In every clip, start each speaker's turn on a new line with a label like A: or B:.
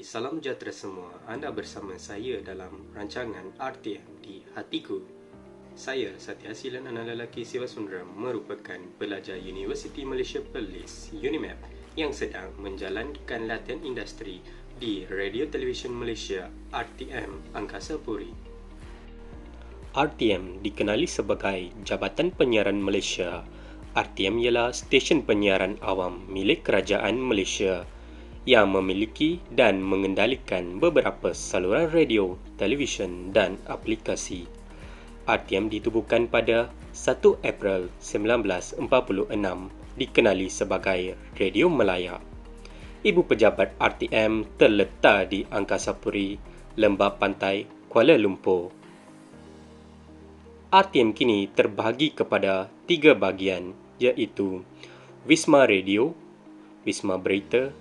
A: salam sejahtera semua. Anda bersama saya dalam rancangan RTM di Hatiku. Saya Satya Asilan, anak lelaki Siva Sundaram, merupakan pelajar Universiti Malaysia Perlis, UNIMAP, yang sedang menjalankan latihan industri di Radio Televisyen Malaysia RTM Angkasa Puri. RTM dikenali sebagai Jabatan Penyiaran Malaysia. RTM ialah stesen penyiaran awam milik Kerajaan Malaysia yang memiliki dan mengendalikan beberapa saluran radio, televisyen dan aplikasi. RTM ditubuhkan pada 1 April 1946, dikenali sebagai Radio Melaya. Ibu pejabat RTM terletak di Angkasa Puri, Lembah Pantai, Kuala Lumpur. RTM kini terbahagi kepada 3 bahagian, iaitu Wisma Radio, Wisma Berita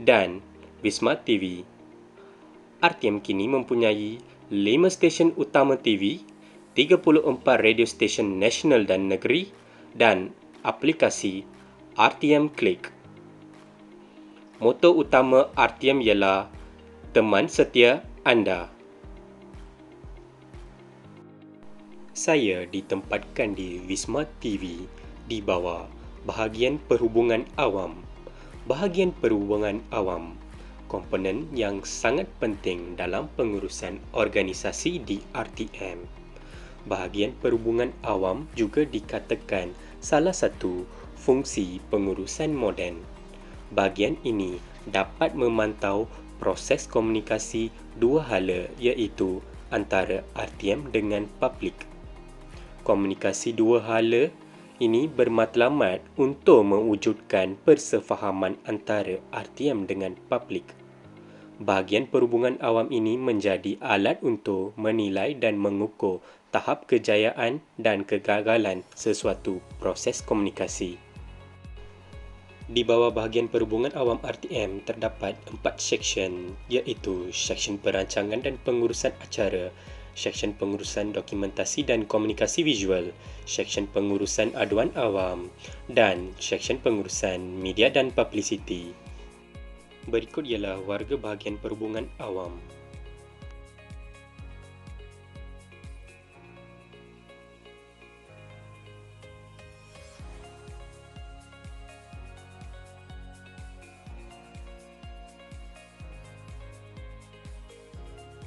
A: dan Wisma TV. RTM kini mempunyai 5 stesen utama TV, 34 radio stesen nasional dan negeri dan aplikasi RTM Click. Moto utama RTM ialah teman setia anda. Saya ditempatkan di Wisma TV di bawah Bahagian Perhubungan Awam. Bahagian Perhubungan Awam, komponen yang sangat penting dalam pengurusan organisasi di RTM. Bahagian Perhubungan Awam juga dikatakan salah satu fungsi pengurusan moden. Bahagian ini dapat memantau proses komunikasi dua hala, iaitu antara RTM dengan publik. Komunikasi dua hala ini bermatlamat untuk mewujudkan persefahaman antara RTM dengan publik. Bahagian perhubungan awam ini menjadi alat untuk menilai dan mengukur tahap kejayaan dan kegagalan sesuatu proses komunikasi. Di bawah bahagian perhubungan awam RTM terdapat 4 seksyen, iaitu seksyen perancangan dan pengurusan acara, seksyen pengurusan dokumentasi dan komunikasi visual, seksyen pengurusan aduan awam dan seksyen pengurusan media dan publicity. Berikut ialah warga bahagian perhubungan awam.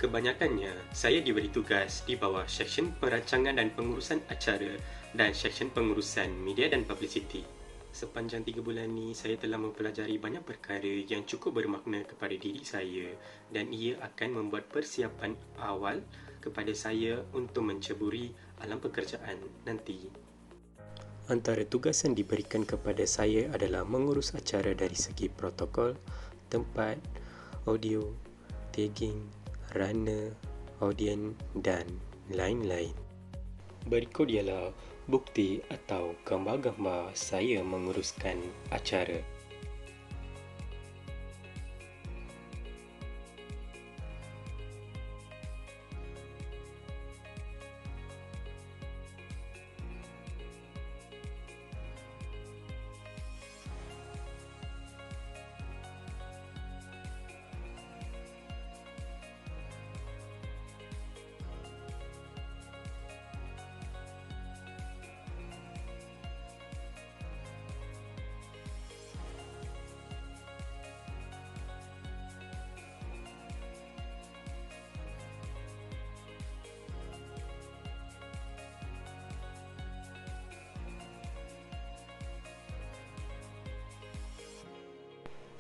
A: Kebanyakannya, saya diberi tugas di bawah seksyen perancangan dan pengurusan acara dan seksyen pengurusan media dan publicity. Sepanjang 3 bulan ini, saya telah mempelajari banyak perkara yang cukup bermakna kepada diri saya dan ia akan membuat persiapan awal kepada saya untuk menceburi alam pekerjaan nanti. Antara tugas yang diberikan kepada saya adalah mengurus acara dari segi protokol, tempat, audio, tagging, runner, audien dan lain-lain. Berikut ialah bukti atau gambar-gambar saya menguruskan acara.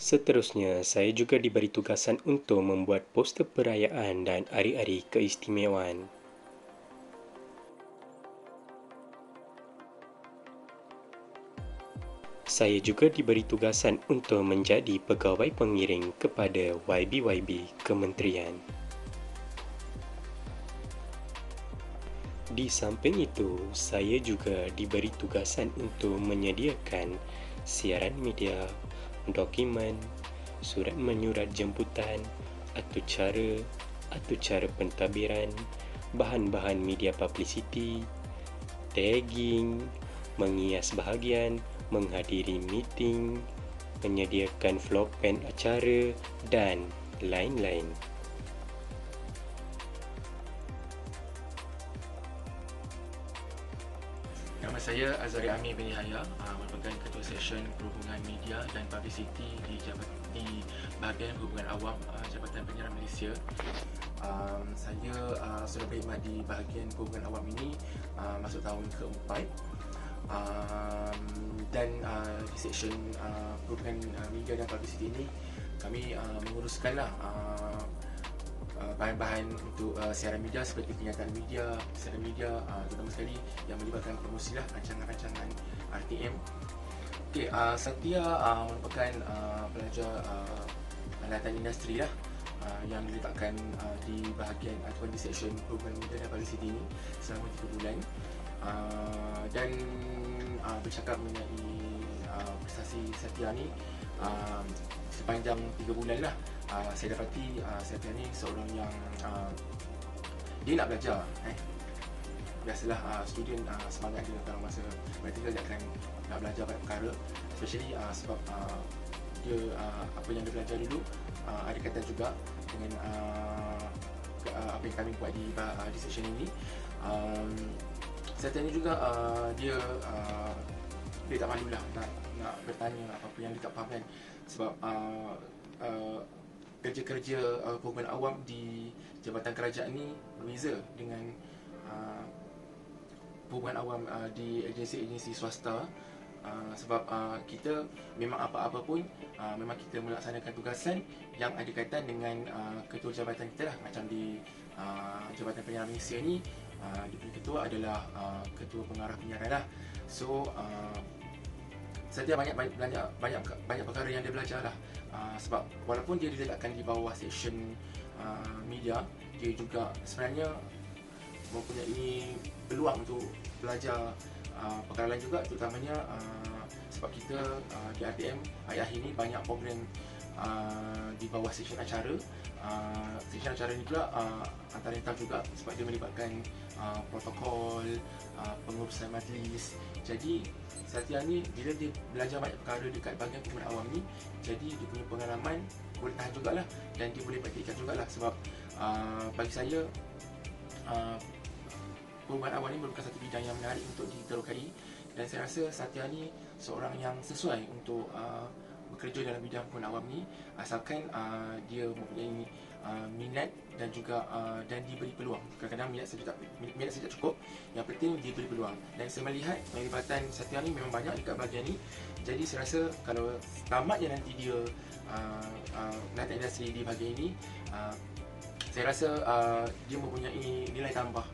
A: Seterusnya, saya juga diberi tugasan untuk membuat poster perayaan dan hari-hari keistimewaan. Saya juga diberi tugasan untuk menjadi pegawai pengiring kepada YB-YB Kementerian. Di samping itu, saya juga diberi tugasan untuk menyediakan siaran media, dokumen, surat menyurat jemputan, atur cara pentadbiran, bahan-bahan media publicity, tagging, mengias bahagian, menghadiri meeting, menyediakan floor plan acara dan lain-lain.
B: Nama saya Azari Amir bin Yahya, merupakan Ketua Seksyen Perhubungan Media dan Publicity di Bahagian Perhubungan Awam Jabatan Penyiaran Malaysia. Saya sudah berkhidmat di bahagian perhubungan awam ini masuk tahun keempat, dan di seksyen perhubungan media dan publicity ini kami menguruskanlah bahan-bahan untuk siaran media seperti kenyataan media, siaran media terutama sekali yang melibatkan promosi lah, rancangan-rancangan RTM. Okey, Satya merupakan pelajar alatan industri lah yang diletakkan di bahagian ataupun di seksyen perhubungan media dan publicity ini selama 3 bulan. Dan bercakap mengenai prestasi Satya ni, sepanjang 3 bulan lah, saya dapati Satya ni seorang yang dia nak belajar. Biasalah student semangat dia dalam masa praktikal dia akan nak belajar banyak perkara, especially sebab dia apa yang dia belajar dulu ada kaitan juga dengan apa yang kami buat di seksyen ini. Satya ni juga dia tak malulah nak bertanya apa-apa yang dia tak faham kan, sebab kerja-kerja perhubungan awam di Jabatan Kerajaan ni berbeza dengan perhubungan awam di agensi-agensi swasta. Sebab kita memang apa-apa pun memang kita melaksanakan tugasan yang ada kaitan dengan ketua jabatan kita lah. Macam di Jabatan Penyiaran Malaysia ni, dia punya ketua adalah ketua pengarah penyiaran lah. So Satya banyak perkara yang dia belajar lah. Sebab walaupun dia diletakkan di bawah seksyen media, dia juga sebenarnya mempunyai peluang untuk belajar perkara lain juga, terutamanya sebab kita di RTM akhir-akhir ini banyak program di bawah seksyen acara. Seksyen acara ni pula antara yang juga sebab dia melibatkan protokol, pengurusan majlis. Jadi Satya ni bila dia belajar banyak perkara dekat bahagian perhubungan awam ni, jadi dia punya pengalaman boleh tahan jugalah dan dia boleh praktikkan jugalah. Sebab bagi saya perhubungan awam ni merupakan satu bidang yang menarik untuk diterokai, dan saya rasa Satya ni seorang yang sesuai untuk bekerja dalam bidang perhubungan awam ni, asalkan dia mempunyai minat dan juga dan diberi peluang. Kadang-kadang minat saja cukup, yang penting diberi peluang. Dan saya melihat pelibatan Satya ni memang banyak dekat bahagian ni. Jadi saya rasa kalau tamatnya nanti dia menata industri di bahagian ini, saya rasa dia mempunyai nilai tambah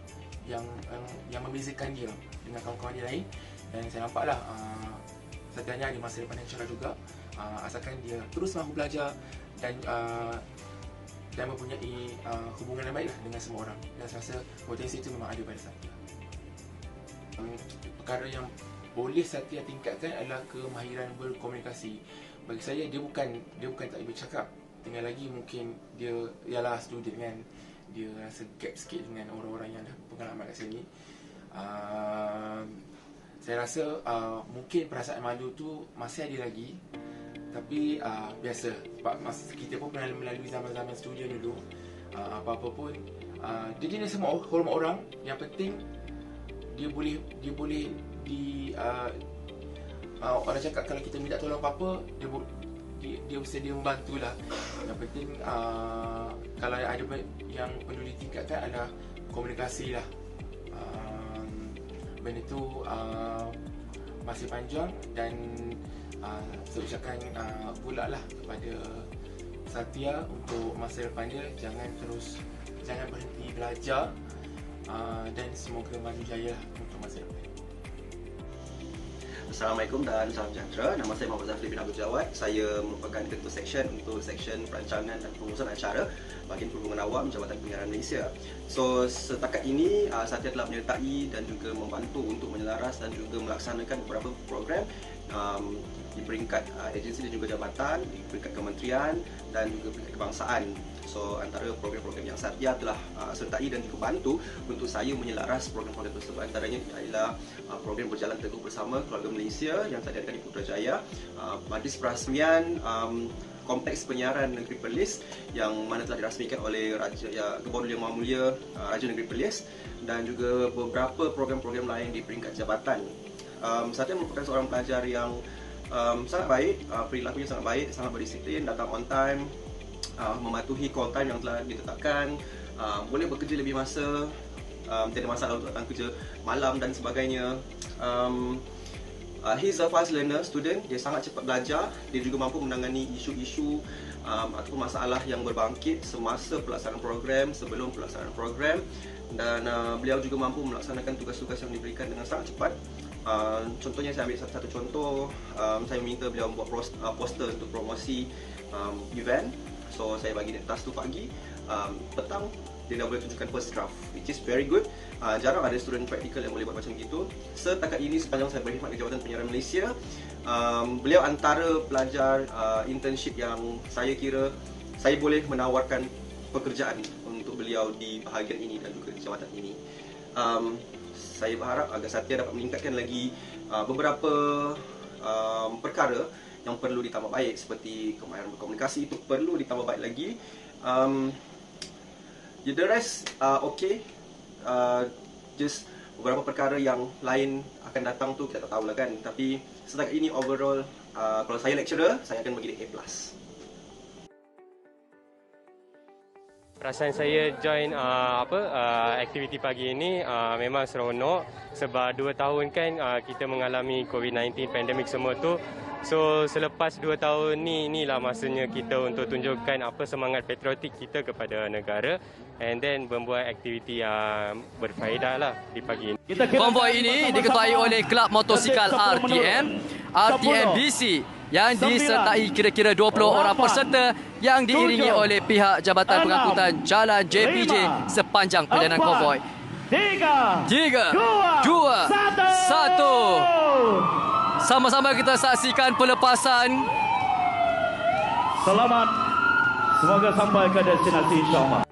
B: yang membezakan dia dengan kawan-kawan dia lain. Dan saya nampaklah Satya ni ada masa depan yang cerah juga, asalkan dia terus mahu belajar dan mempunyai hubungan yang baiklah dengan semua orang. Dan saya rasa potensi itu memang ada pada Satya. Perkara yang boleh Satya tingkatkan adalah kemahiran berkomunikasi. Bagi saya dia bukan tak boleh bercakap, tinggal lagi mungkin dia ialah student kan, dia rasa gap sikit dengan orang-orang yang dah pengalaman kat sini. Saya rasa mungkin perasaan malu tu masih ada lagi, tapi biasa, sebab masa kita pun pernah melalui zaman-zaman studio dulu. Apa-apa pun dia jenis semua hormat orang. Yang penting dia boleh orang cakap kalau kita minta tolong apa-apa, dia bersedia membantulah. Yang penting kalau ada yang perlu ditingkatkan adalah komunikasi lah. Benda tu masih panjang, dan saya ucapkan pula lah kepada Satya untuk masa depan dia, jangan berhenti belajar, dan semoga maju jaya untuk masa depan.
C: Assalamualaikum dan salam sejahtera. Nama saya Muhammad Zafri bin Abdul Jawad. Saya merupakan ketua seksyen untuk seksyen perancangan dan pengurusan acara bahagian perhubungan awam Jabatan Penyiaran Malaysia. So setakat ini Satya telah menyertai dan juga membantu untuk menyelaras dan juga melaksanakan beberapa program di peringkat agensi dan juga jabatan, di peringkat kementerian dan juga peringkat kebangsaan. So antara program-program yang Satya telah sertai dan juga bantu untuk saya menyelaras program-program tersebut antaranya ialah program Berjalan Teguh Bersama Keluarga Malaysia yang tadi ada di Putrajaya, majlis perasmian Kompleks Penyiaran Negeri Perlis yang mana telah dirasmikan oleh Kebun Yang Maha Mulia Raja Negeri Perlis, dan juga beberapa program-program lain di peringkat jabatan. Satya merupakan seorang pelajar yang sangat baik, perilakunya sangat baik, sangat berdisiplin, datang on time, mematuhi call time yang telah ditetapkan, boleh bekerja lebih masa, tiada masalah untuk datang kerja malam dan sebagainya. He's a fast learner student, dia sangat cepat belajar, dia juga mampu menangani isu-isu ataupun masalah yang berbangkit semasa pelaksanaan program, sebelum pelaksanaan program, dan beliau juga mampu melaksanakan tugas-tugas yang diberikan dengan sangat cepat. Contohnya saya ambil satu contoh, saya minta beliau membuat poster untuk promosi event. So saya bagi dia task tu pagi, petang dia dah boleh tunjukkan first draft, which is very good. Jarang ada student praktikal yang boleh buat macam gitu. Setakat ini sepanjang saya berkhidmat di Jabatan Penyiaran Malaysia, beliau antara pelajar internship yang saya kira saya boleh menawarkan pekerjaan untuk beliau di bahagian ini dan juga di jabatan ini. Saya berharap agar Satya dapat meningkatkan lagi beberapa perkara yang perlu ditambah baik, seperti kemahiran berkomunikasi itu perlu ditambah baik lagi. The rest okay, just beberapa perkara yang lain akan datang tu kita tak tahulah kan. Tapi setakat ini overall, kalau saya lecturer, saya akan bagi dia A+.
D: Perasaan saya join aktiviti pagi ini memang seronok, sebab 2 tahun kan kita mengalami COVID-19 pandemik semua tu. So selepas 2 tahun ni, inilah masanya kita untuk tunjukkan apa semangat patriotik kita kepada negara, and then membuat aktiviti yang berfaedah lah di pagi ini.
E: Konvoi ini diketuai oleh Kelab Motosikal RTMBC yang disertai kira-kira 20 orang peserta yang diiringi oleh pihak Jabatan Pengangkutan Jalan JPJ sepanjang perjalanan konvoi. 3, 2, 1. Sama-sama kita saksikan pelepasan.
F: Selamat. Semoga sampai ke destinasi insya-Allah.